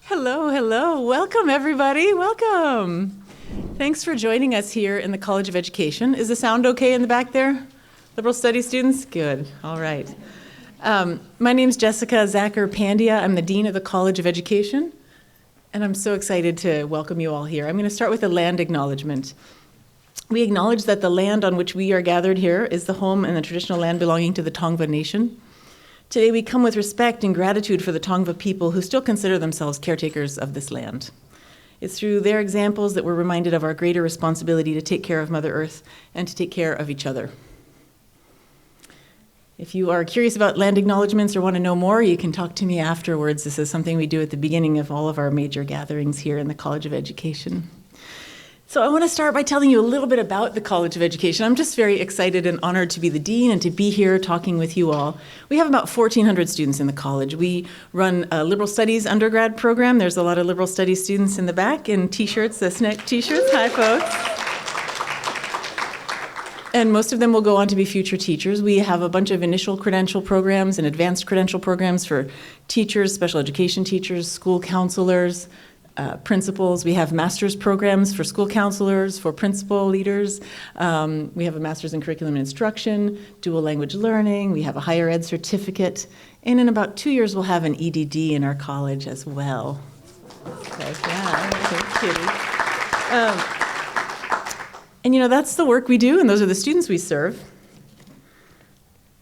Hello, hello. Welcome, everybody. Welcome. Thanks for joining us here in the College of Education. Is the sound okay in the back there? Liberal Studies students? Good. All right. My name's Jessica Zacher Pandya. I'm the Dean of the College of Education, and I'm so excited to welcome you all here. I'm going to start with a land acknowledgement. We acknowledge that the land on which we are gathered here is the home and the traditional land belonging to the Tongva Nation. Today we come with respect and gratitude for the Tongva people who still consider themselves caretakers of this land. It's through their examples that we're reminded of our greater responsibility to take care of Mother Earth and to take care of each other. If you are curious about land acknowledgements or want to know more, you can talk to me afterwards. This is something we do at the beginning of all of our major gatherings here in the College of Education. So I want to start by telling you a little bit about the College of Education. I'm just very excited and honored to be the dean and to be here talking with you all. We have about 1,400 students in the college. We run a liberal studies undergrad program. There's a lot of liberal studies students in the back in t-shirts, the SNCC t-shirts. Hi, folks. And most of them will go on to be future teachers. We have a bunch of initial credential programs and advanced credential programs for teachers, special education teachers, school counselors, principals. We have master's programs for school counselors, for principal leaders. We have a master's in curriculum and instruction, dual language learning. We have a higher ed certificate. And in about 2 years, we'll have an EDD in our college as well. Okay, yeah, thanks, Kitty. And you know, that's the work we do, and those are the students we serve.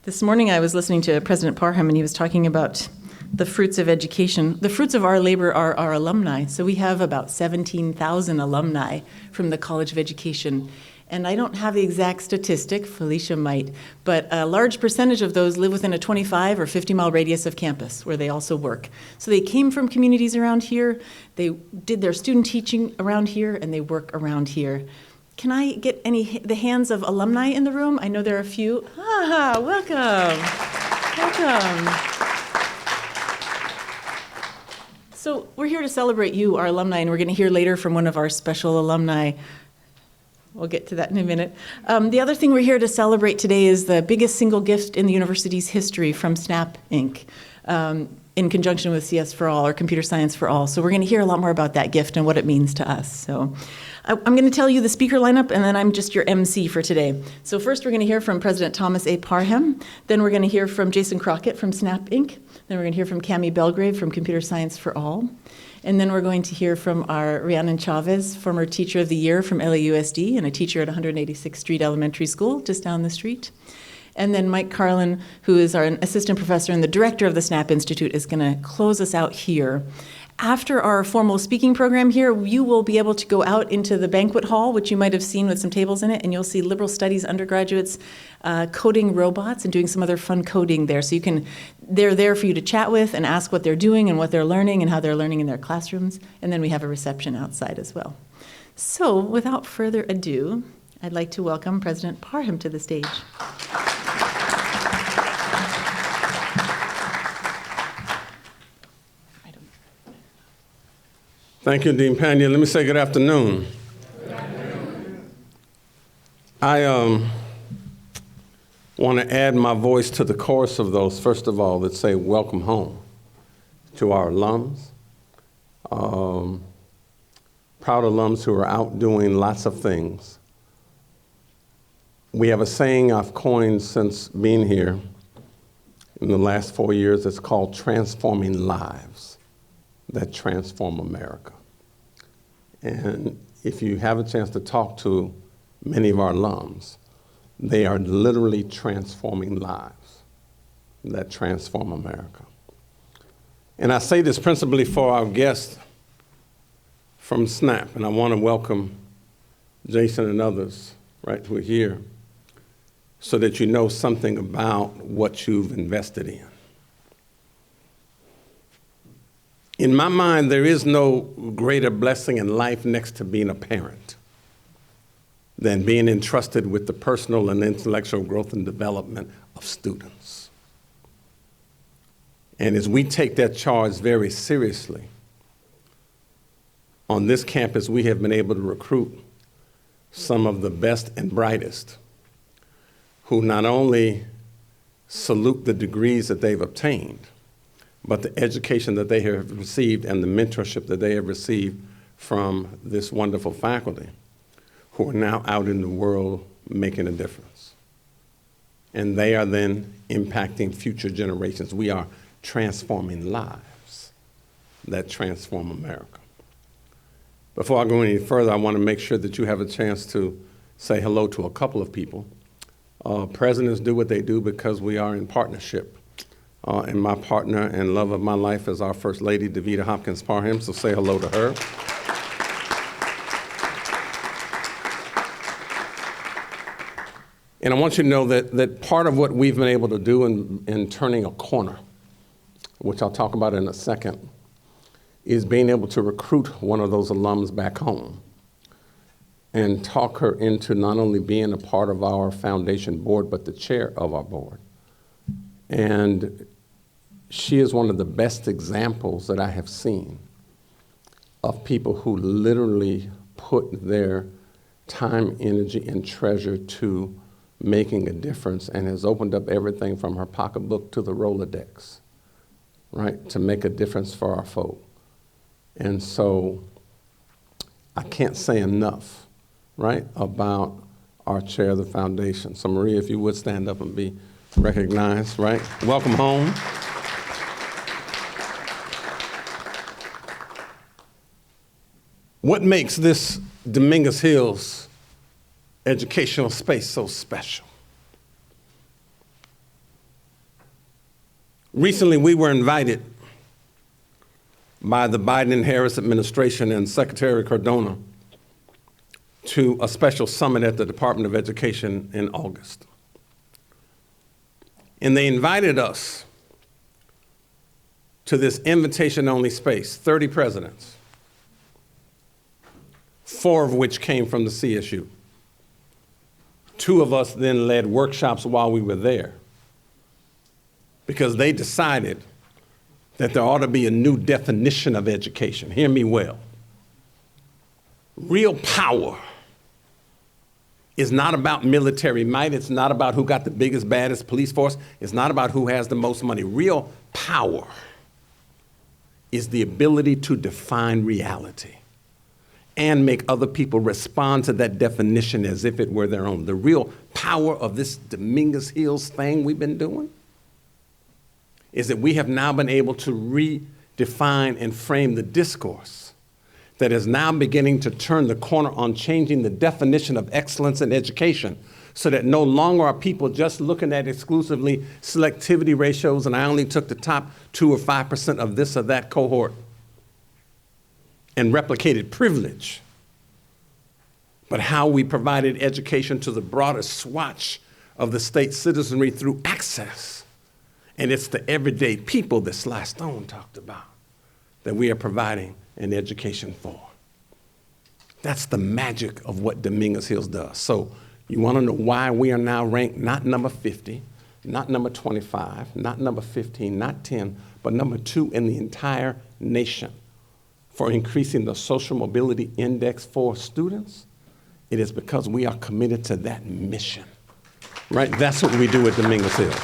This morning, I was listening to President Parham, and he was talking about the fruits of education. The fruits of our labor are our alumni. So we have about 17,000 alumni from the College of Education. And I don't have the exact statistic, Felicia might, but a large percentage of those live within a 25 or 50-mile radius of campus where they also work. So they came from communities around here, they did their student teaching around here, and they work around here. Can I get the hands of alumni in the room? I know there are a few. Ah, welcome. Welcome. So we're here to celebrate you, our alumni, and we're going to hear later from one of our special alumni. We'll get to that in a minute. The other thing we're here to celebrate today is the biggest single gift in the university's history from SNAP Inc., in conjunction with CS for All, or Computer Science for All. So we're going to hear a lot more about that gift and what it means to us. So I'm going to tell you the speaker lineup, and then I'm just your MC for today. So first we're going to hear from President Thomas A. Parham. Then we're going to hear from Jason Crockett from SNAP Inc. Then we're going to hear from Cami Belgrave from Computer Science for All. And then we're going to hear from our Rhiannon Chavez, former Teacher of the Year from LAUSD and a teacher at 186th Street Elementary School, just down the street. And then Mike Carlin, who is our assistant professor and the director of the SNAP Institute, is going to close us out here. After our formal speaking program here, you will be able to go out into the banquet hall, which you might have seen with some tables in it, and you'll see liberal studies undergraduates coding robots and doing some other fun coding there. So they're there for you to chat with and ask what they're doing and what they're learning and how they're learning in their classrooms. And then we have a reception outside as well. So without further ado, I'd like to welcome President Parham to the stage. Thank you, Dean Pandya. Let me say good afternoon. Good afternoon. I want to add my voice to the chorus of those, first of all, that say welcome home to our alums, proud alums who are out doing lots of things. We have a saying I've coined since being here in the last 4 years. It's called transforming lives that transform America. And if you have a chance to talk to many of our alums, they are literally transforming lives that transform America. And I say this principally for our guests from SNAP, and I want to welcome Jason and others right who are here so that you know something about what you've invested in. In my mind, there is no greater blessing in life next to being a parent than being entrusted with the personal and intellectual growth and development of students. And as we take that charge very seriously, on this campus, we have been able to recruit some of the best and brightest who not only salute the degrees that they've obtained, but the education that they have received and the mentorship that they have received from this wonderful faculty who are now out in the world making a difference. And they are then impacting future generations. We are transforming lives that transform America. Before I go any further, I want to make sure that you have a chance to say hello to a couple of people. Presidents do what they do because we are in partnership. And my partner and love of my life is our First Lady, Davida Hopkins Parham, so say hello to her. And I want you to know that part of what we've been able to do in turning a corner, which I'll talk about in a second, is being able to recruit one of those alums back home and talk her into not only being a part of our foundation board, but the chair of our board. And she is one of the best examples that I have seen of people who literally put their time, energy, and treasure to making a difference, and has opened up everything from her pocketbook to the Rolodex, right, to make a difference for our folk. And so I can't say enough, right, about our chair of the foundation. So Maria, if you would stand up and be recognized, right? Welcome home. What makes this Dominguez Hills educational space so special? Recently, we were invited by the Biden and Harris administration and Secretary Cardona to a special summit at the Department of Education in August. And they invited us to this invitation-only space, 30 presidents, 4 of which came from the CSU. 2 of us then led workshops while we were there because they decided that there ought to be a new definition of education. Hear me well. Real power is not about military might. It's not about who got the biggest, baddest police force. It's not about who has the most money. Real power is the ability to define reality and make other people respond to that definition as if it were their own. The real power of this Dominguez Hills thing we've been doing is that we have now been able to redefine and frame the discourse that is now beginning to turn the corner on changing the definition of excellence in education so that no longer are people just looking at exclusively selectivity ratios and I only took the top 2 or 5% of this or that cohort and replicated privilege, but how we provided education to the broader swatch of the state citizenry through access. And it's the everyday people that Sly Stone talked about that we are providing an education for. That's the magic of what Dominguez Hills does. So you want to know why we are now ranked not number 50, not number 25, not number 15, not 10, but number 2 in the entire nation for increasing the social mobility index for students? It is because we are committed to that mission, right? That's what we do at Dominguez Hills.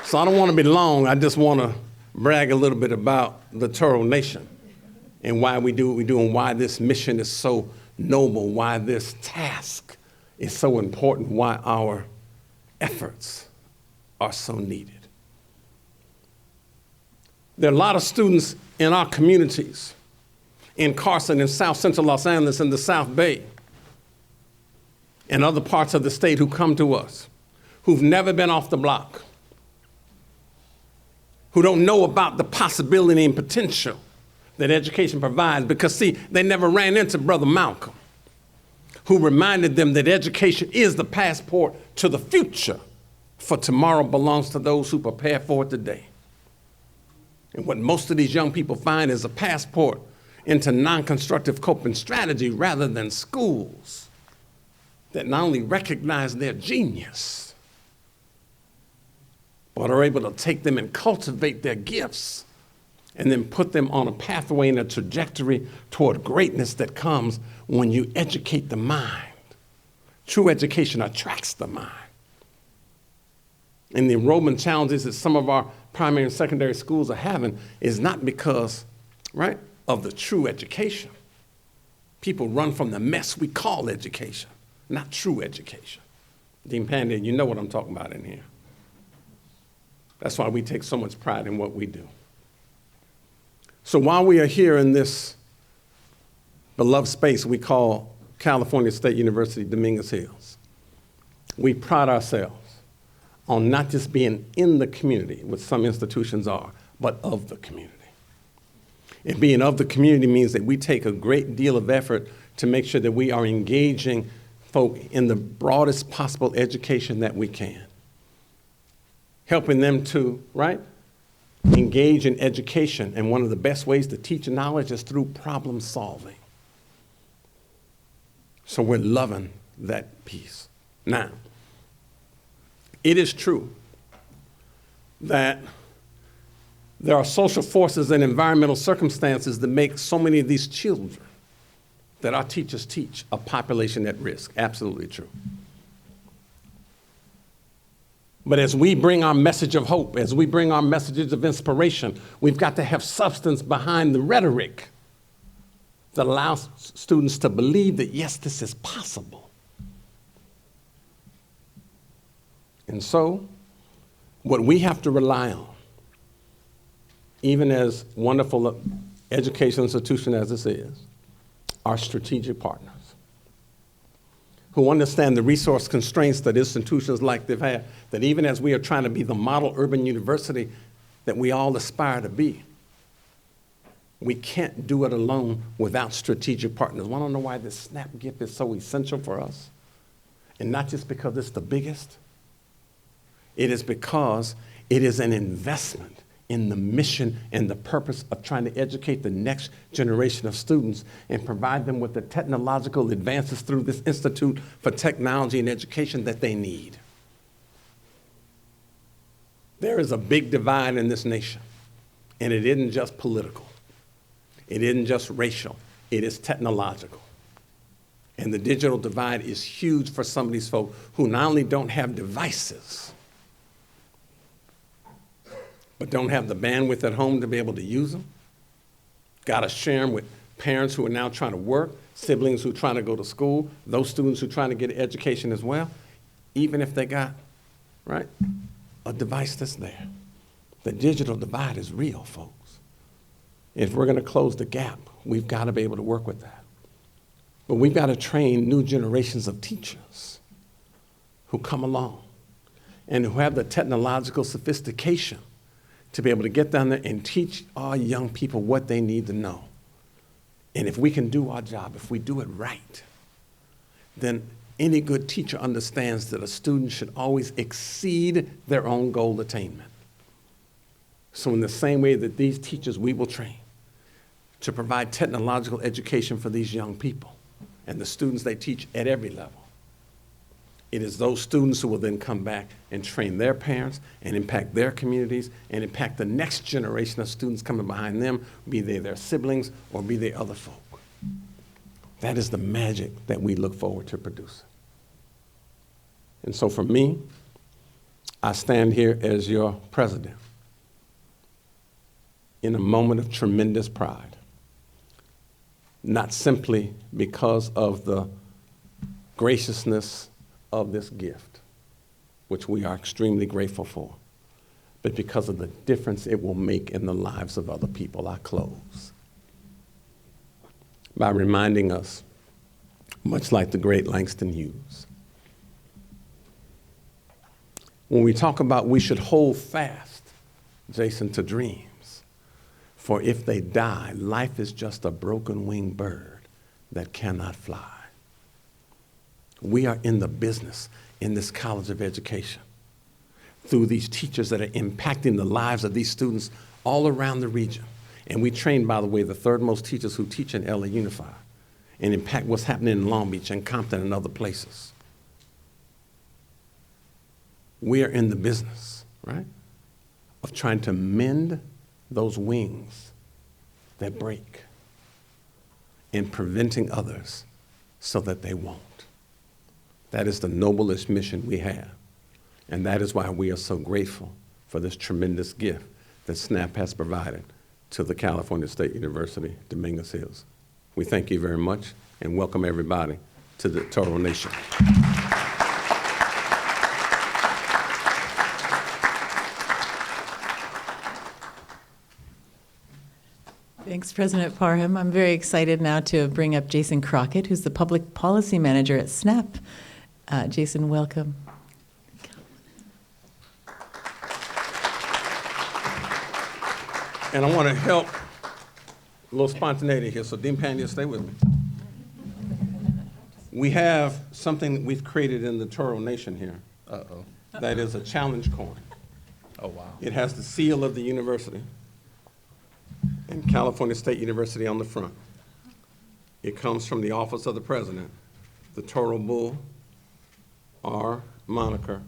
So I don't want to be long. I just want to brag a little bit about the Toro Nation and why we do what we do and why this mission is so noble, why this task is so important, why our efforts are so needed. There are a lot of students in our communities, in Carson, in South Central Los Angeles, in the South Bay, and other parts of the state who come to us, who've never been off the block, who don't know about the possibility and potential that education provides because, see, they never ran into Brother Malcolm, who reminded them that education is the passport to the future, for tomorrow belongs to those who prepare for it today. And what most of these young people find is a passport into non-constructive coping strategy rather than schools that not only recognize their genius, but are able to take them and cultivate their gifts and then put them on a pathway and a trajectory toward greatness that comes when you educate the mind. True education attracts the mind. And the enrollment challenges that some of our primary and secondary schools are having is not because, right, of the true education. People run from the mess we call education, not true education. Dean Pandy, you know what I'm talking about in here. That's why we take so much pride in what we do. So while we are here in this beloved space we call California State University, Dominguez Hills, we pride ourselves on not just being in the community, which some institutions are, but of the community. And being of the community means that we take a great deal of effort to make sure that we are engaging folk in the broadest possible education that we can, helping them to, right, engage in education. And one of the best ways to teach knowledge is through problem solving. So we're loving that piece. Now, it is true that there are social forces and environmental circumstances that make so many of these children that our teachers teach a population at risk. Absolutely true. But as we bring our message of hope, as we bring our messages of inspiration, we've got to have substance behind the rhetoric that allows students to believe that, yes, this is possible. And so, what we have to rely on, even as wonderful educational institution as this is, are strategic partners who understand the resource constraints that institutions like this have, that even as we are trying to be the model urban university that we all aspire to be, we can't do it alone without strategic partners. Want to know why this SNAP gift is so essential for us? And not just because it's the biggest. It is because it is an investment in the mission and the purpose of trying to educate the next generation of students and provide them with the technological advances through this Institute for Technology and Education that they need. There is a big divide in this nation, and it isn't just political. It isn't just racial. It is technological. And the digital divide is huge for some of these folks who not only don't have devices, but don't have the bandwidth at home to be able to use them. Got to share them with parents who are now trying to work, siblings who are trying to go to school, those students who are trying to get an education as well, even if they got, right, a device that's there. The digital divide is real, folks. If we're going to close the gap, we've got to be able to work with that. But we've got to train new generations of teachers who come along and who have the technological sophistication to be able to get down there and teach our young people what they need to know. And if we can do our job, if we do it right, then any good teacher understands that a student should always exceed their own goal attainment. So in the same way that these teachers we will train to provide technological education for these young people and the students they teach at every level, it is those students who will then come back and train their parents and impact their communities and impact the next generation of students coming behind them, be they their siblings or be they other folk. That is the magic that we look forward to producing. And so for me, I stand here as your president in a moment of tremendous pride, not simply because of the graciousness of this gift, which we are extremely grateful for, but because of the difference it will make in the lives of other people. I close by reminding us, much like the great Langston Hughes, when we talk about we should hold fast, Jason, to dreams, for if they die, life is just a broken-winged bird that cannot fly. We are in the business in this College of Education through these teachers that are impacting the lives of these students all around the region. And we train, by the way, the third most teachers who teach in LA Unified and impact what's happening in Long Beach and Compton and other places. We are in the business, right, of trying to mend those wings that break and preventing others so that they won't. That is the noblest mission we have. And that is why we are so grateful for this tremendous gift that SNAP has provided to the California State University, Dominguez Hills. We thank you very much and welcome everybody to the Toro Nation. Thanks, President Parham. I'm very excited now to bring up Jason Crockett, who's the Public Policy Manager at SNAP. Jason, welcome. And I want to help a little spontaneity here, so Dean Pandia, stay with me. We have something that we've created in the Toro Nation here. Uh-oh. That is a challenge coin. Oh, wow. It has the seal of the university and California State University on the front. It comes from the Office of the President, the Toro Bull, our moniker,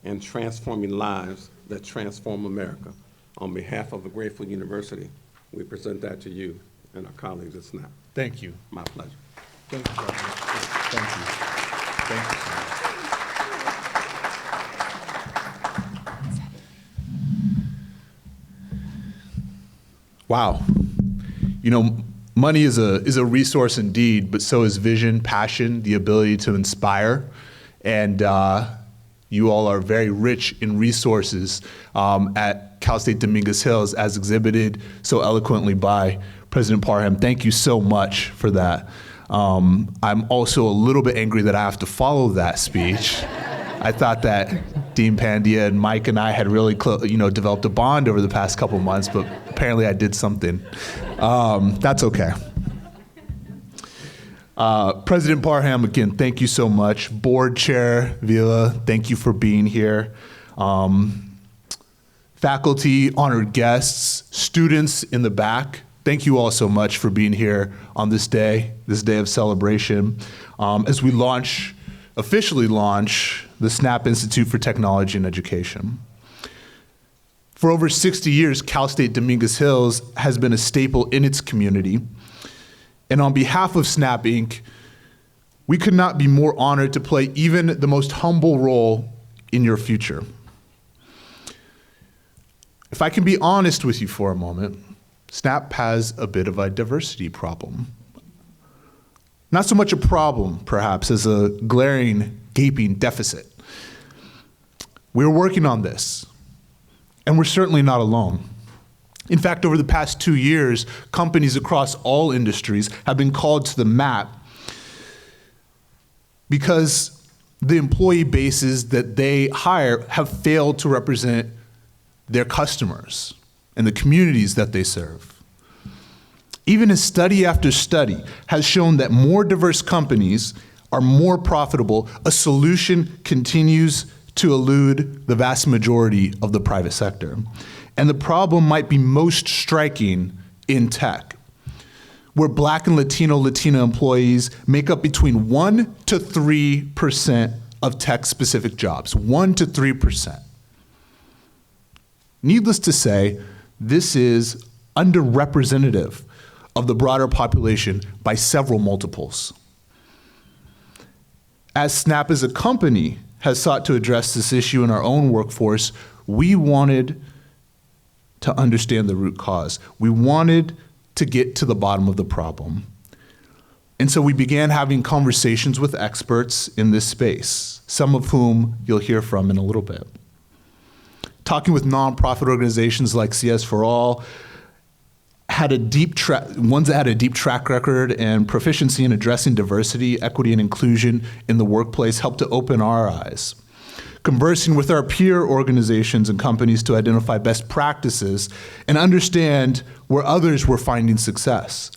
and transforming lives that transform America. On behalf of a grateful university, we present that to you and our colleagues at SNAP. Thank you. My pleasure. Thank you, President. Thank you. Thank you, sir. Wow. You know, money is a resource indeed, but so is vision, passion, the ability to inspire. And you all are very rich in resources at Cal State Dominguez Hills, as exhibited so eloquently by President Parham. Thank you so much for that. I'm also a little bit angry that I have to follow that speech. I thought that Dean Pandia and Mike and I had really developed a bond over the past couple months, but apparently I did something. That's okay. President Parham, again, thank you so much. Board Chair Vila, thank you for being here. Faculty, honored guests, students in the back, thank you all so much for being here on this day of celebration. As we officially launch the SNAP Institute for Technology and Education. For over 60 years, Cal State Dominguez Hills has been a staple in its community. And on behalf of SNAP Inc., we could not be more honored to play even the most humble role in your future. If I can be honest with you for a moment, SNAP has a bit of a diversity problem. Not so much a problem, perhaps, as a glaring, gaping deficit. We're working on this, and we're certainly not alone. In fact, over the past 2 years, companies across all industries have been called to the mat because the employee bases that they hire have failed to represent their customers and the communities that they serve. Even as study after study has shown that more diverse companies are more profitable, a solution continues to elude the vast majority of the private sector. And the problem might be most striking in tech, where Black and Latina employees make up between 1% to 3% of tech-specific jobs, 1% to 3%. Needless to say, this is underrepresentative of the broader population by several multiples. As SNAP as a company has sought to address this issue in our own workforce, we wanted to understand the root cause. We wanted to get to the bottom of the problem. And so we began having conversations with experts in this space, some of whom you'll hear from in a little bit. Talking with nonprofit organizations like CS for All, ones that had a deep track record and proficiency in addressing diversity, equity, and inclusion in the workplace helped to open our eyes. Conversing with our peer organizations and companies to identify best practices and understand where others were finding success.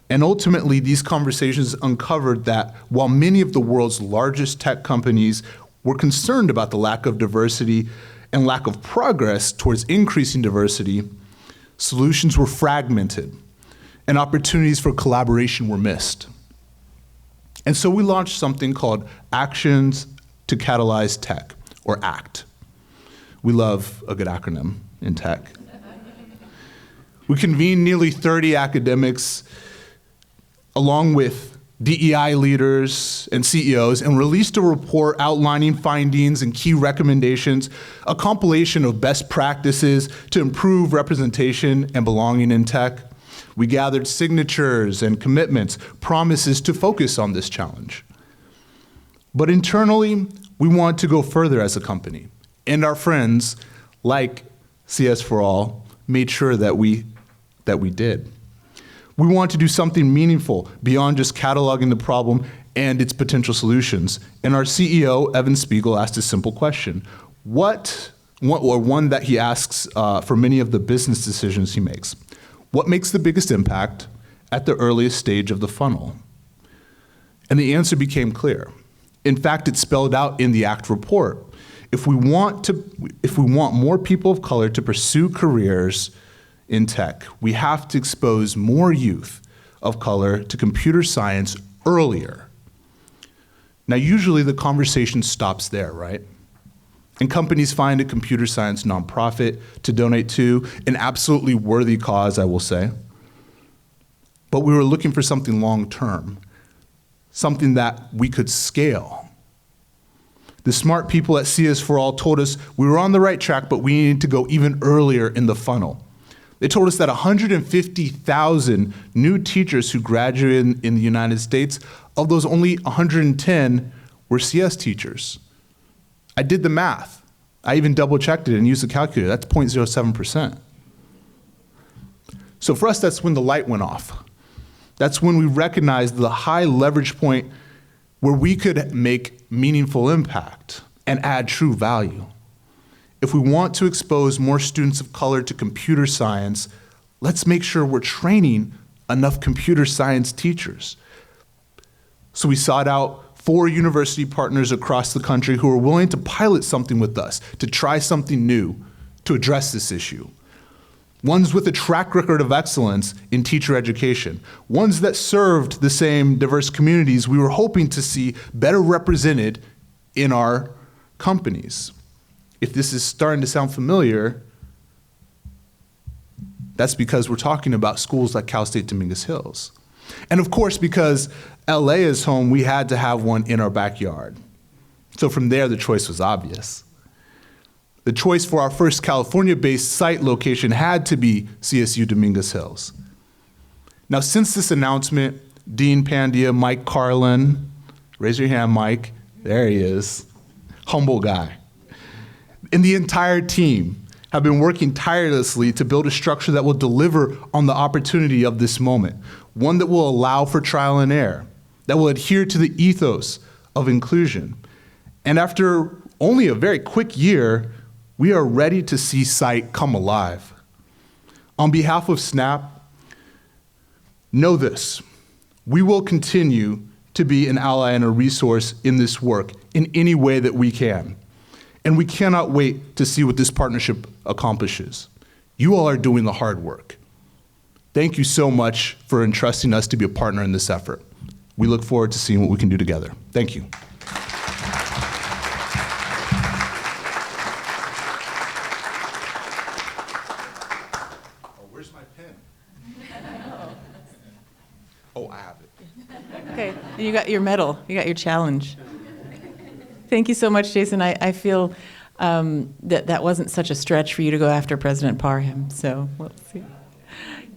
And ultimately, these conversations uncovered that while many of the world's largest tech companies were concerned about the lack of diversity and lack of progress towards increasing diversity, solutions were fragmented and opportunities for collaboration were missed. And so we launched something called Actions to Catalyze Tech, or ACT. We love a good acronym in tech. We convened nearly 30 academics along with DEI leaders, and CEOs, and released a report outlining findings and key recommendations, a compilation of best practices to improve representation and belonging in tech. We gathered signatures and commitments, promises to focus on this challenge. But internally, we want to go further as a company, and our friends, like CS for All, made sure that we did. We want to do something meaningful beyond just cataloging the problem and its potential solutions. And our CEO, Evan Spiegel, asked a simple question. One that he asks for many of the business decisions he makes. What makes the biggest impact at the earliest stage of the funnel? And the answer became clear. In fact, it's spelled out in the ACT report. If we want more people of color to pursue careers in tech, we have to expose more youth of color to computer science earlier. Now, usually the conversation stops there, right? And companies find a computer science nonprofit to donate to, an absolutely worthy cause, I will say. But we were looking for something long-term, something that we could scale. The smart people at CS for All told us we were on the right track, but we needed to go even earlier in the funnel. They told us that 150,000 new teachers who graduated in the United States, of those only 110 were CS teachers. I did the math. I even double-checked it and used the calculator. That's 0.07%. So for us, that's when the light went off. That's when we recognized the high leverage point where we could make meaningful impact and add true value. If we want to expose more students of color to computer science, let's make sure we're training enough computer science teachers. So we sought out 4 university partners across the country who are willing to pilot something with us, to try something new, to address this issue. Ones with a track record of excellence in teacher education, ones that served the same diverse communities we were hoping to see better represented in our companies. If this is starting to sound familiar, that's because we're talking about schools like Cal State Dominguez Hills. And of course, because LA is home, we had to have one in our backyard. So from there, the choice was obvious. The choice for our first California-based site location had to be CSU Dominguez Hills. Now, since this announcement, Dean Pandya, Mike Carlin, raise your hand, Mike, there he is, humble guy, and the entire team have been working tirelessly to build a structure that will deliver on the opportunity of this moment, one that will allow for trial and error, that will adhere to the ethos of inclusion. And after only a very quick year, we are ready to see SITE come alive. On behalf of SNAP, know this: we will continue to be an ally and a resource in this work in any way that we can. And we cannot wait to see what this partnership accomplishes. You all are doing the hard work. Thank you so much for entrusting us to be a partner in this effort. We look forward to seeing what we can do together. Thank you. Oh, where's my pen? Oh, I have it. Okay, you got your medal, you got your challenge. Thank you so much, Jason. I feel that wasn't such a stretch for you to go after President Parham, so we'll see.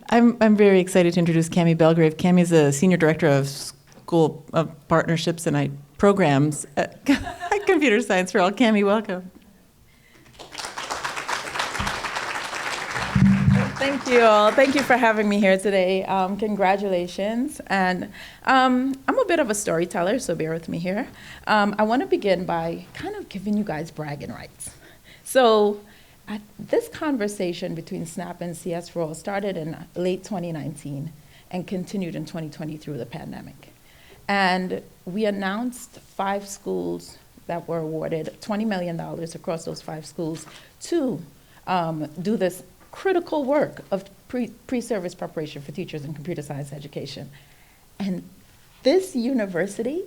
I'm very excited to introduce Cami Belgrave. Cami is a Senior Director of School of Partnerships and Programs at Computer Science for All. Cami, welcome. Thank you all. Thank you for having me here today. Congratulations. And I'm a bit of a storyteller, so bear with me here. I want to begin by kind of giving you guys bragging rights. So this conversation between SNAP and CS for All started in late 2019 and continued in 2020 through the pandemic. And we announced 5 schools that were awarded $20 million across those 5 schools to do this critical work of pre-service preparation for teachers in computer science education. And this university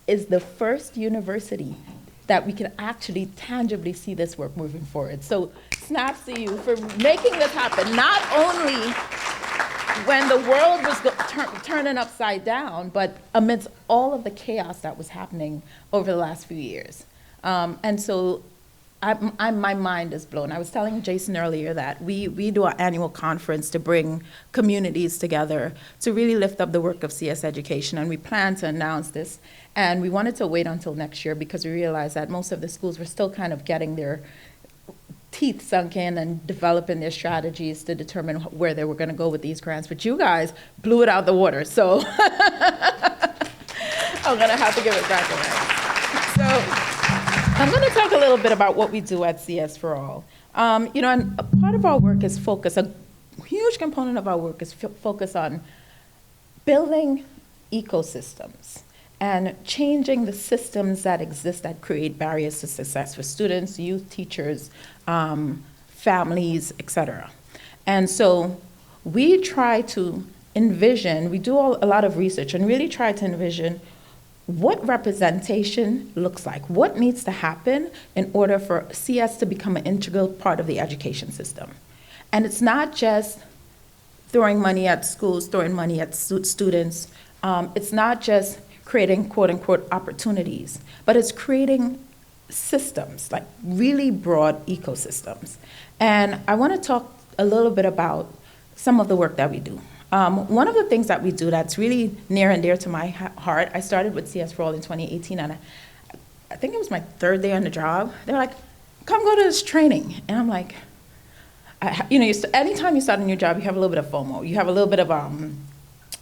is the first university that we can actually tangibly see this work moving forward. So snaps to you for making this happen. Not only when the world was turning upside down, but amidst all of the chaos that was happening over the last few years. And so my mind is blown. I was telling Jason earlier that we do our annual conference to bring communities together to really lift up the work of CS education, and we plan to announce this. And we wanted to wait until next year because we realized that most of the schools were still kind of getting their teeth sunk in and developing their strategies to determine where they were going to go with these grants. But you guys blew it out the water, so I'm going to have to give it back away. So I'm going to talk a little bit about what we do at CS for All. And a part of our work is focus. A huge component of our work is focus on building ecosystems and changing the systems that exist that create barriers to success for students, youth, teachers, families, et cetera. And so we try to envision, we do a lot of research and really try to envision what representation looks like, what needs to happen in order for CS to become an integral part of the education system. And it's not just throwing money at schools, throwing money at students. It's not just creating quote-unquote opportunities, but it's creating systems, like really broad ecosystems. And I want to talk a little bit about some of the work that we do. One of the things that we do that's really near and dear to my heart, I started with CS for All in 2018, and I think it was my third day on the job. They were like, come go to this training. And I'm like, anytime you start a new job, you have a little bit of FOMO. You have a little bit of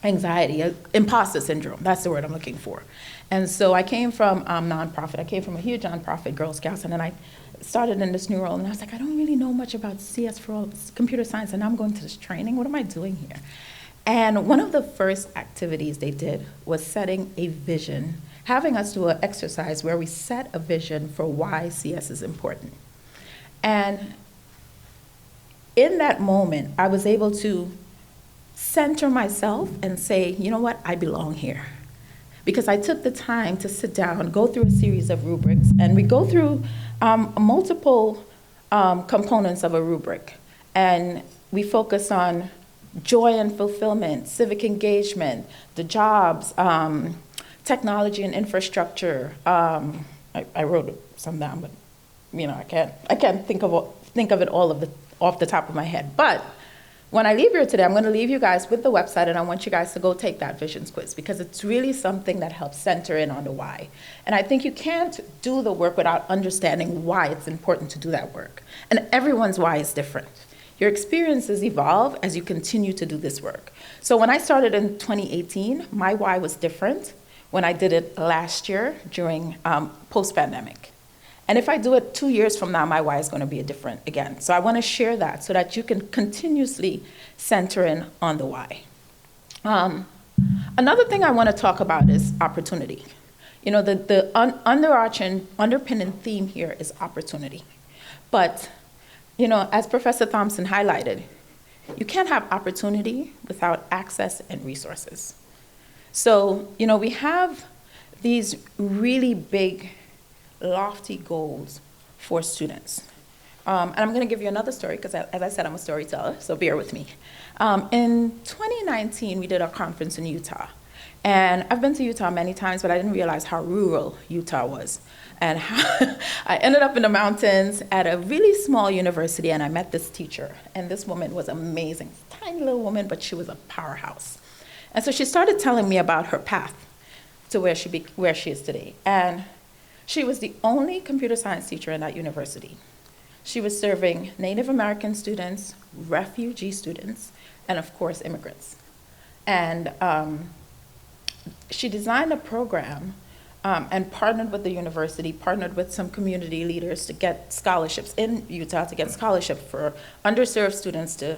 anxiety, imposter syndrome. That's the word I'm looking for. And so I came from nonprofit. I came from a huge nonprofit, Girl Scouts, and then I started in this new role. And I was like, I don't really know much about CS for All, computer science, and now I'm going to this training. What am I doing here? And one of the first activities they did was setting a vision, having us do an exercise where we set a vision for why CS is important. And in that moment, I was able to center myself and say, you know what, I belong here. Because I took the time to sit down, go through a series of rubrics, and we go through multiple components of a rubric. And we focus on joy and fulfillment, civic engagement, the jobs, technology and infrastructure. I wrote some down, but I can't think of it all off the top of my head. But when I leave here today, I'm going to leave you guys with the website, and I want you guys to go take that visions quiz because it's really something that helps center in on the why. And I think you can't do the work without understanding why it's important to do that work. And everyone's why is different. Your experiences evolve as you continue to do this work. So when I started in 2018, my why was different when I did it last year during post-pandemic. And if I do it 2 years from now, my why is going to be different again. So I want to share that so that you can continuously center in on the why. Another thing I want to talk about is opportunity. The underpinning theme here is opportunity. But, as Professor Thompson highlighted, you can't have opportunity without access and resources. So, we have these really big, lofty goals for students. And I'm going to give you another story because, as I said, I'm a storyteller, so bear with me. In 2019, we did a conference in Utah. And I've been to Utah many times, but I didn't realize how rural Utah was. And how I ended up in the mountains at a really small university, and I met this teacher. And this woman was amazing, tiny little woman, but she was a powerhouse. And so she started telling me about her path to where she is today. And she was the only computer science teacher in that university. She was serving Native American students, refugee students, and of course, immigrants. And she designed a program and partnered with the university, partnered with some community leaders to get scholarships in Utah, to get scholarships for underserved students to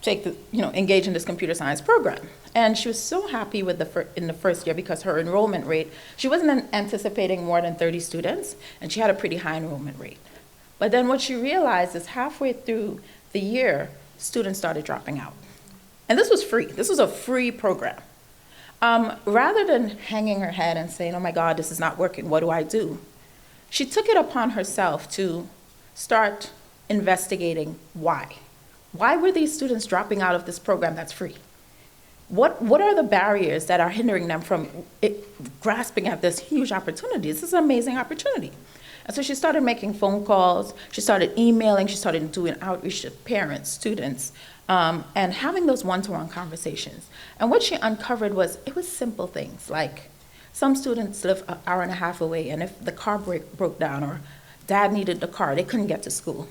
engage in this computer science program. And she was so happy with in the first year because her enrollment rate, she wasn't anticipating more than 30 students, and she had a pretty high enrollment rate. But then what she realized is halfway through the year, students started dropping out. And this was free. This was a free program. Rather than hanging her head and saying, oh my God, this is not working, what do I do? She took it upon herself to start investigating why. Why were these students dropping out of this program that's free? What are the barriers that are hindering them from grasping at this huge opportunity? This is an amazing opportunity. And so she started making phone calls, she started emailing, she started doing outreach to parents, students, and having those one-to-one conversations. And what she uncovered was, it was simple things, like some students live an hour and a half away, and if the car broke down or dad needed the car, they couldn't get to school.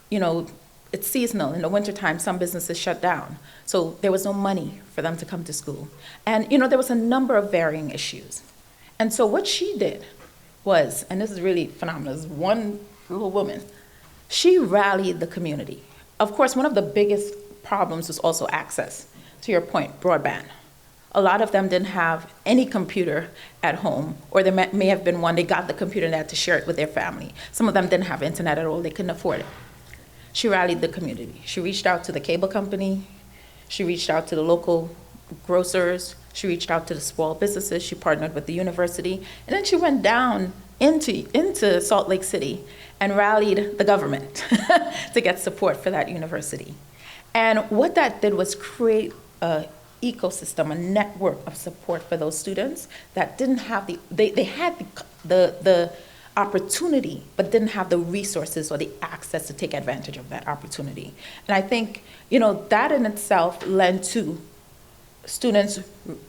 You know, it's seasonal. In the wintertime, some businesses shut down. So there was no money for them to come to school. And, you know, there was a number of varying issues. And so what she did was, and this is really phenomenal, this is one little woman, she rallied the community. Of course, one of the biggest problems was also access, to your point, broadband. A lot of them didn't have any computer at home, or there may have been one, they got the computer and they had to share it with their family. Some of them didn't have internet at all, they couldn't afford it. She rallied the community. She reached out to the cable company, she reached out to the local grocers, she reached out to the small businesses, she partnered with the university, and then she went down into Salt Lake City and rallied the government to get support for that university. And what that did was create an ecosystem, a network of support for those students that didn't have they had the opportunity, but didn't have the resources or the access to take advantage of that opportunity. And I think, you know, that in itself led to students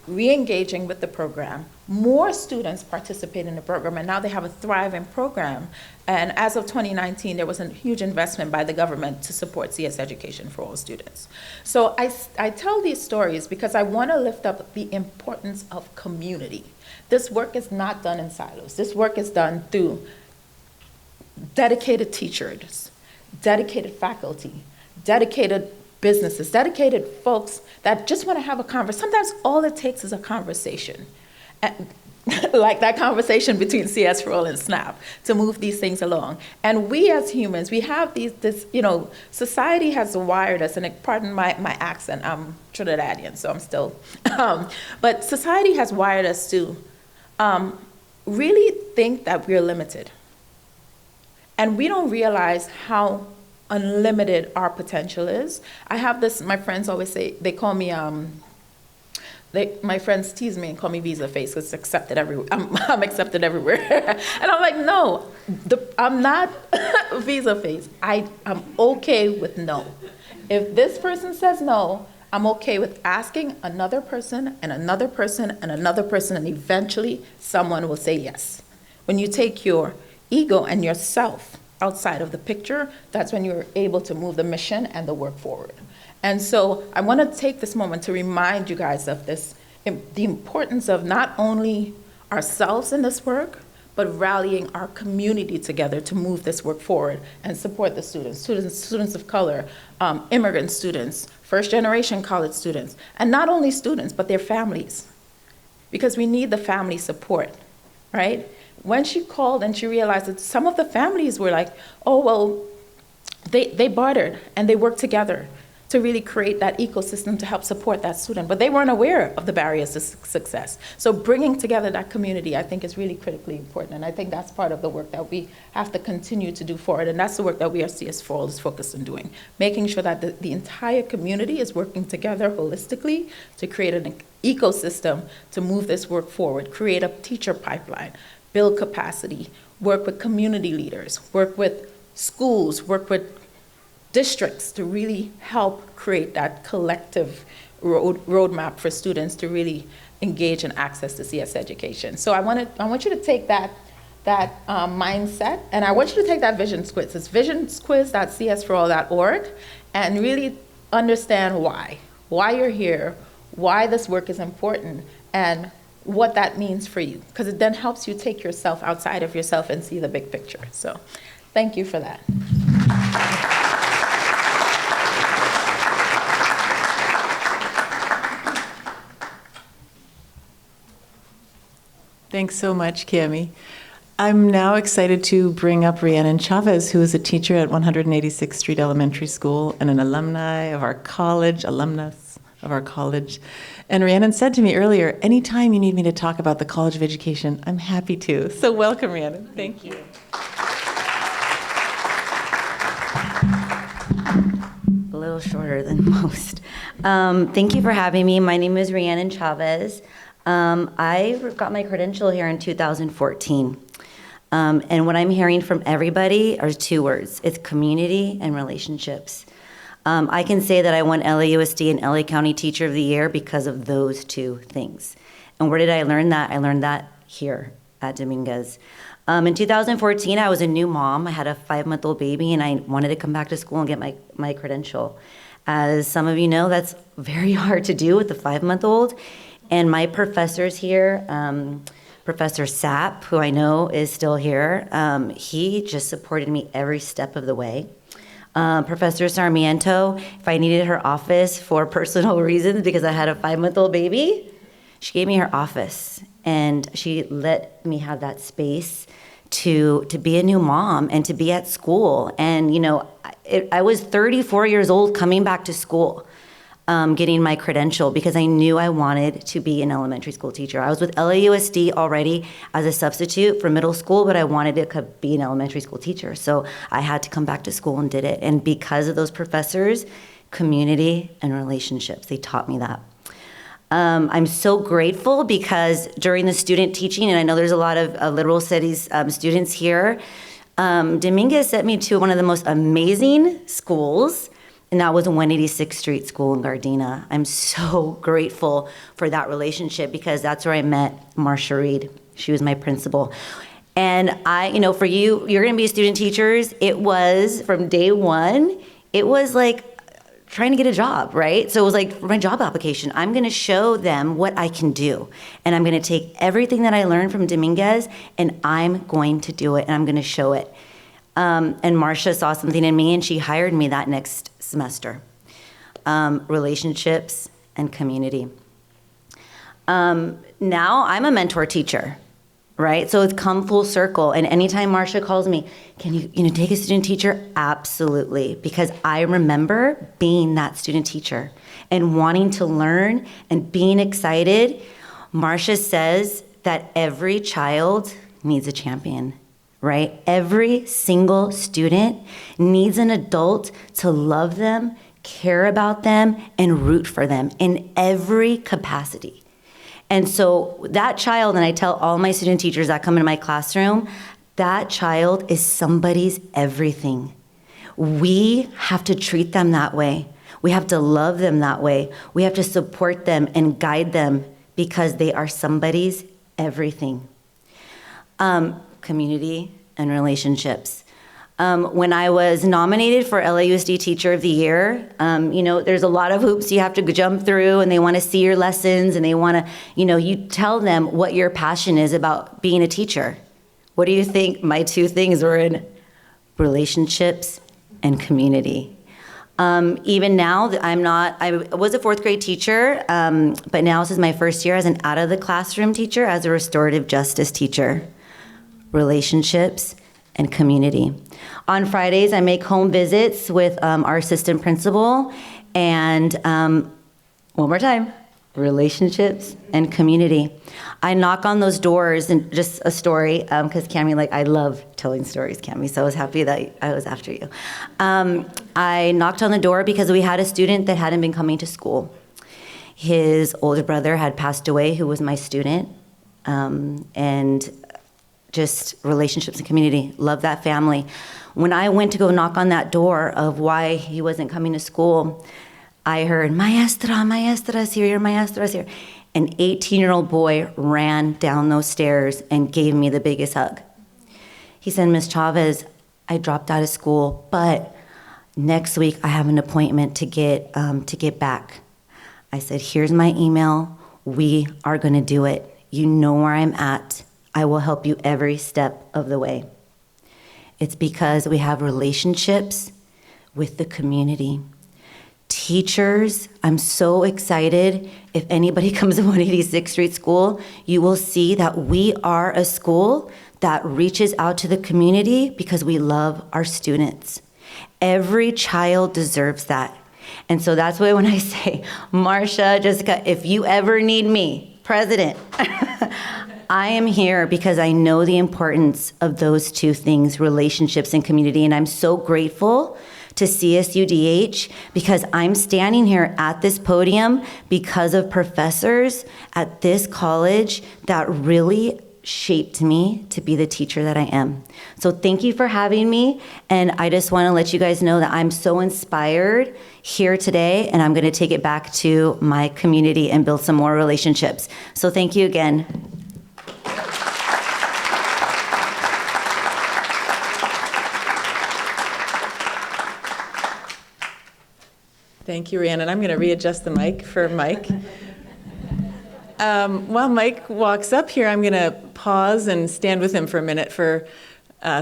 re-engaging with the program, more students participate in the program, and now they have a thriving program. And as of 2019, there was a huge investment by the government to support CS Education for all students. So I tell these stories because I want to lift up the importance of community. This work is not done in silos. This work is done through dedicated teachers, dedicated faculty, dedicated businesses, dedicated folks that just want to have a conversation. Sometimes all it takes is a conversation, like that conversation between CS for All and SNAP, to move these things along. And we as humans, we have this, you know, society has wired us, and pardon my accent, I'm Trinidadian, so I'm still, but society has wired us to really think that we're limited. And we don't realize how unlimited our potential is. I have this, my friends always say, they call me, my friends tease me and call me visa face, because it's accepted everywhere. I'm accepted everywhere. And I'm like, no, I'm not visa face. I'm okay with no. If this person says no, I'm okay with asking another person and another person and another person, and eventually someone will say yes. When you take your ego and yourself outside of the picture, that's when you're able to move the mission and the work forward. And so I want to take this moment to remind you guys of this, the importance of not only ourselves in this work, but rallying our community together to move this work forward and support the students of color, immigrant students, first-generation college students, and not only students, but their families, because we need the family support, right? When she called and she realized that some of the families were like, oh, well, they bartered and they worked together to really create that ecosystem to help support that student, but they weren't aware of the barriers to success. So bringing together that community, I think, is really critically important, and I think that's part of the work that we have to continue to do forward, and that's the work that we at CS4All is focused on doing, making sure that the entire community is working together holistically to create an ecosystem to move this work forward, create a teacher pipeline, build capacity, work with community leaders, work with schools, work with districts to really help create that collective roadmap for students to really engage in access to CS education. So I want you to take that mindset, and I want you to take that vision quiz. It's visionsquiz.csforall.org, and really understand why you're here, why this work is important, and what that means for you, because it then helps you take yourself outside of yourself and see the big picture. So thank you for that. Thanks so much, Cami. I'm now excited to bring up Rhiannon Chavez, who is a teacher at 186th Street Elementary School and an alumnus of our college. And Rhiannon said to me earlier, anytime you need me to talk about the College of Education, I'm happy to. So welcome, Rhiannon. Thank you. A little shorter than most. Thank you for having me. My name is Rhiannon Chavez. I got my credential here in 2014. And what I'm hearing from everybody are two words. It's community and relationships. I can say that I won LAUSD and LA County Teacher of the Year because of those two things. And where did I learn that? I learned that here at Dominguez. In 2014, I was a new mom. I had a 5-month-old baby, and I wanted to come back to school and get my credential. As some of you know, that's very hard to do with a 5-month-old. And my professors here, Professor Sapp, who I know is still here, he just supported me every step of the way. Professor Sarmiento, if I needed her office for personal reasons because I had a 5-month-old baby, she gave me her office. And she let me have that space to be a new mom and to be at school. And, you know, I was 34 years old coming back to school, getting my credential because I knew I wanted to be an elementary school teacher. I was with LAUSD already as a substitute for middle school, but I wanted to be an elementary school teacher. So I had to come back to school and did it. And because of those professors, community and relationships, they taught me that. I'm so grateful because during the student teaching, and I know there's a lot of liberal studies students here, Dominguez sent me to one of the most amazing schools, and that was 186th Street School in Gardena. I'm so grateful for that relationship because that's where I met Marcia Reed. She was my principal. And for you're gonna be student teachers, it was from day one, it was like trying to get a job, right? So it was like my job application. I'm gonna show them what I can do. And I'm gonna take everything that I learned from Dominguez and I'm going to do it and I'm gonna show it. And Marcia saw something in me and she hired me that next semester. Relationships and community. Now I'm a mentor teacher, right? So it's come full circle. And anytime Marcia calls me, can you take a student teacher? Absolutely. Because I remember being that student teacher and wanting to learn and being excited. Marcia says that every child needs a champion, right? Every single student needs an adult to love them, care about them, and root for them in every capacity. And so that child, and I tell all my student teachers that come into my classroom, that child is somebody's everything. We have to treat them that way. We have to love them that way. We have to support them and guide them because they are somebody's everything. Community and relationships. When I was nominated for LAUSD Teacher of the Year, there's a lot of hoops you have to jump through and they want to see your lessons and they want to, you tell them what your passion is about being a teacher. What do you think my two things were in? Relationships and community. Even now, I was a 4th grade teacher, but now this is my first year as an out of the classroom teacher, as a restorative justice teacher. Relationships and community. On Fridays, I make home visits with our assistant principal, and one more time, relationships and community. I knock on those doors, and just a story, because Cami, I love telling stories, Cami, so I was happy that I was after you. I knocked on the door because we had a student that hadn't been coming to school. His older brother had passed away, who was my student, and just relationships and community. Love that family. When I went to go knock on that door of why he wasn't coming to school, I heard, maestra's here, your maestra's here. An 18-year-old boy ran down those stairs and gave me the biggest hug. He said, Ms. Chavez, I dropped out of school, but next week I have an appointment to get back. I said, here's my email. We are gonna do it. You know where I'm at. I will help you every step of the way. It's because we have relationships with the community. Teachers, I'm so excited. If anybody comes to 186th Street School, you will see that we are a school that reaches out to the community because we love our students. Every child deserves that. And so that's why when I say, Marcia, Jessica, if you ever need me, president, I am here because I know the importance of those two things, relationships and community, and I'm so grateful to CSUDH because I'm standing here at this podium because of professors at this college that really shaped me to be the teacher that I am. So thank you for having me, and I just want to let you guys know that I'm so inspired here today, and I'm going to take it back to my community and build some more relationships. So thank you again. Thank you, Rhiannon. I'm going to readjust the mic for Mike. While Mike walks up here, I'm going to pause and stand with him for a minute for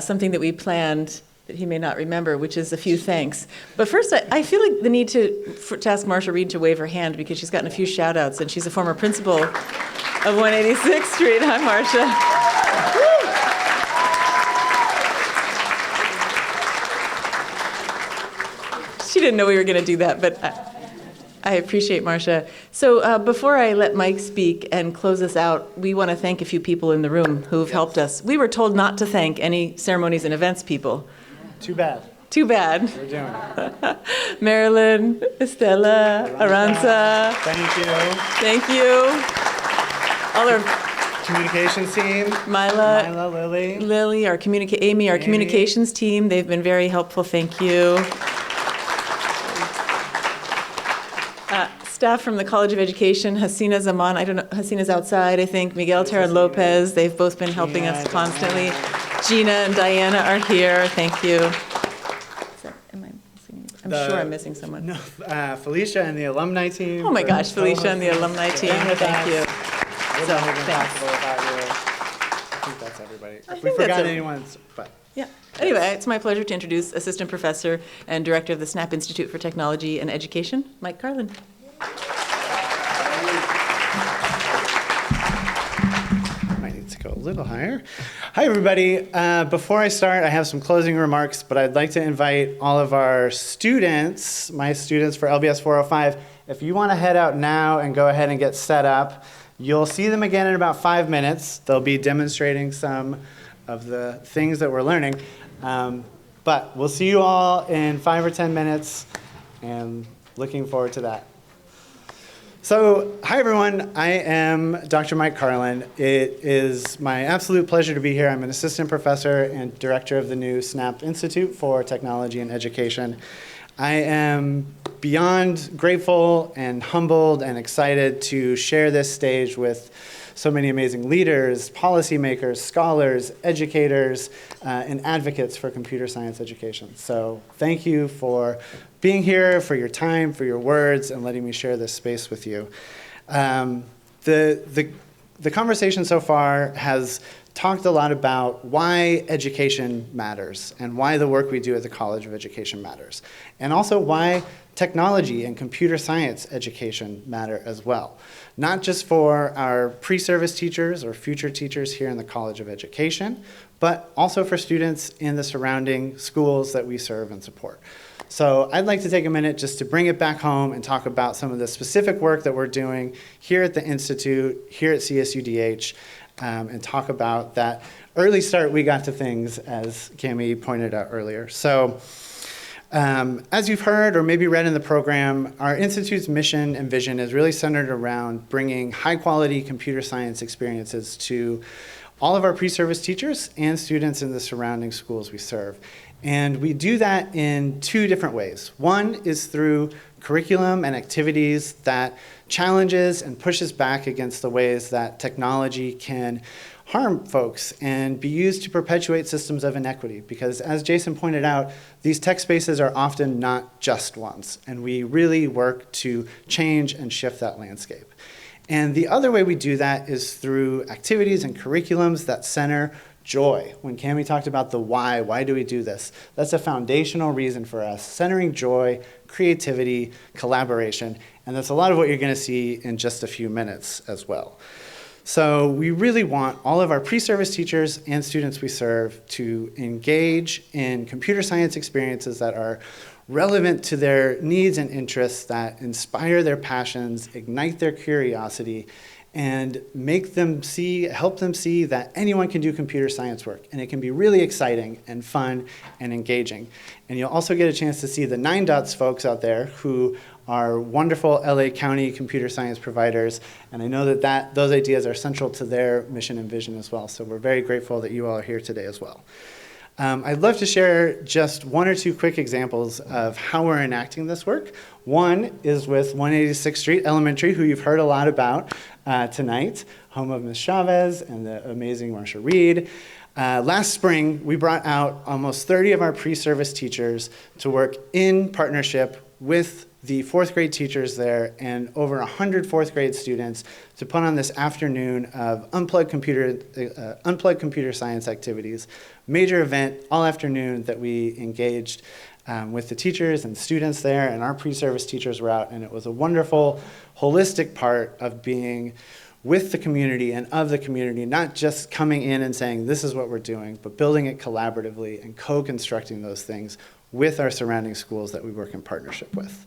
something that we planned that he may not remember, which is a few thanks. But first, I feel like the need to ask Marsha Reed to wave her hand because she's gotten a few shout outs, and she's a former principal of 186th Street. Hi, Marsha. She didn't know we were going to do that, but I appreciate Marsha. So before I let Mike speak and close us out, we want to thank a few people in the room who've helped us. We were told not to thank any ceremonies and events people. Too bad. Too bad. We're doing it. Marilyn, Estella, Aranza. Thank you. Thank you. All our Communications team. Mila, Lily. Lily, Amy, our communications team. They've been very helpful. Thank you. Staff from the College of Education, Hasina Zaman, I don't know, Hasina's outside, I think, Miguel Terran Lopez, they've both been helping us constantly. Gina and Diana are here, thank you. I'm sure I'm missing someone. No, Felicia and the alumni team. Oh my for gosh, Felicia and the co-hosting. alumni team, With thank us. you. Wouldn't So, have been thanks. possible without you. I think that's everybody. If we think that's forgot every- anyone's, but. Yeah. Anyway, it's my pleasure to introduce Assistant Professor and Director of the SNAP Institute for Technology and Education, Mike Carlin. Might need to go a little higher. Hi, everybody. Before I start, I have some closing remarks, but I'd like to invite all of our students, my students for LBS 405, if you want to head out now and go ahead and get set up, you'll see them again in about 5 minutes. They'll be demonstrating some of the things that we're learning. But we'll see you all in 5 or 10 minutes, and looking forward to that. So, hi everyone, I am Dr. Mike Carlin. It is my absolute pleasure to be here. I'm an assistant professor and director of the new SNAP Institute for Technology and Education. I am beyond grateful and humbled and excited to share this stage with so many amazing leaders, policymakers, scholars, educators, and advocates for computer science education. So thank you for being here, for your time, for your words, and letting me share this space with you. The conversation so far has talked a lot about why education matters and why the work we do at the College of Education matters, and also why technology and computer science education matter as well. Not just for our pre-service teachers or future teachers here in the College of Education, but also for students in the surrounding schools that we serve and support. So I'd like to take a minute just to bring it back home and talk about some of the specific work that we're doing here at the Institute, here at CSUDH, and talk about that early start we got to things, as Cami pointed out earlier. So as you've heard or maybe read in the program, our Institute's mission and vision is really centered around bringing high-quality computer science experiences to all of our pre-service teachers and students in the surrounding schools we serve. And we do that in 2 different ways. One is through curriculum and activities that challenges and pushes back against the ways that technology can harm folks and be used to perpetuate systems of inequity. Because as Jason pointed out, these tech spaces are often not just ones, and we really work to change and shift that landscape. And the other way we do that is through activities and curriculums that center joy. When Cami talked about the why do we do this? That's a foundational reason for us, centering joy, creativity, collaboration, and that's a lot of what you're going to see in just a few minutes as well. So we really want all of our pre-service teachers and students we serve to engage in computer science experiences that are relevant to their needs and interests, that inspire their passions, ignite their curiosity, and help them see that anyone can do computer science work, and it can be really exciting and fun and engaging. And you'll also get a chance to see the 9Dots folks out there who are wonderful LA County computer science providers, and I know that those ideas are central to their mission and vision as well, so we're very grateful that you all are here today as well. I'd love to share just one or two quick examples of how we're enacting this work. One is with 186th Street Elementary, who you've heard a lot about tonight, home of Ms. Chavez and the amazing Marsha Reed. Last spring, we brought out almost 30 of our pre-service teachers to work in partnership with the fourth grade teachers there and over 100 fourth grade students to put on this afternoon of unplugged computer science activities, major event all afternoon that we engaged with the teachers and students there, and our pre-service teachers were out, and it was a wonderful, holistic part of being with the community and of the community, not just coming in and saying, this is what we're doing, but building it collaboratively and co-constructing those things with our surrounding schools that we work in partnership with.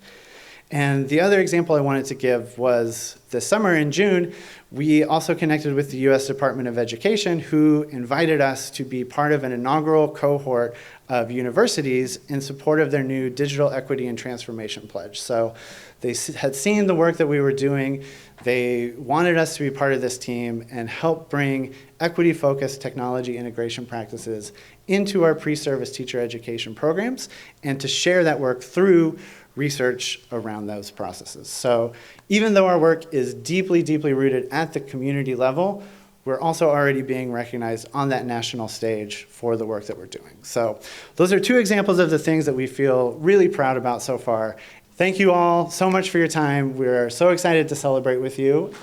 And the other example I wanted to give was this summer in June, we also connected with the U.S. Department of Education, who invited us to be part of an inaugural cohort of universities in support of their new Digital Equity and Transformation Pledge. So they had seen the work that we were doing. They wanted us to be part of this team and help bring equity-focused technology integration practices into our pre-service teacher education programs and to share that work through research around those processes. So even though our work is deeply, deeply rooted at the community level, we're also already being recognized on that national stage for the work that we're doing. So those are two examples of the things that we feel really proud about so far. Thank you all so much for your time. We're so excited to celebrate with you.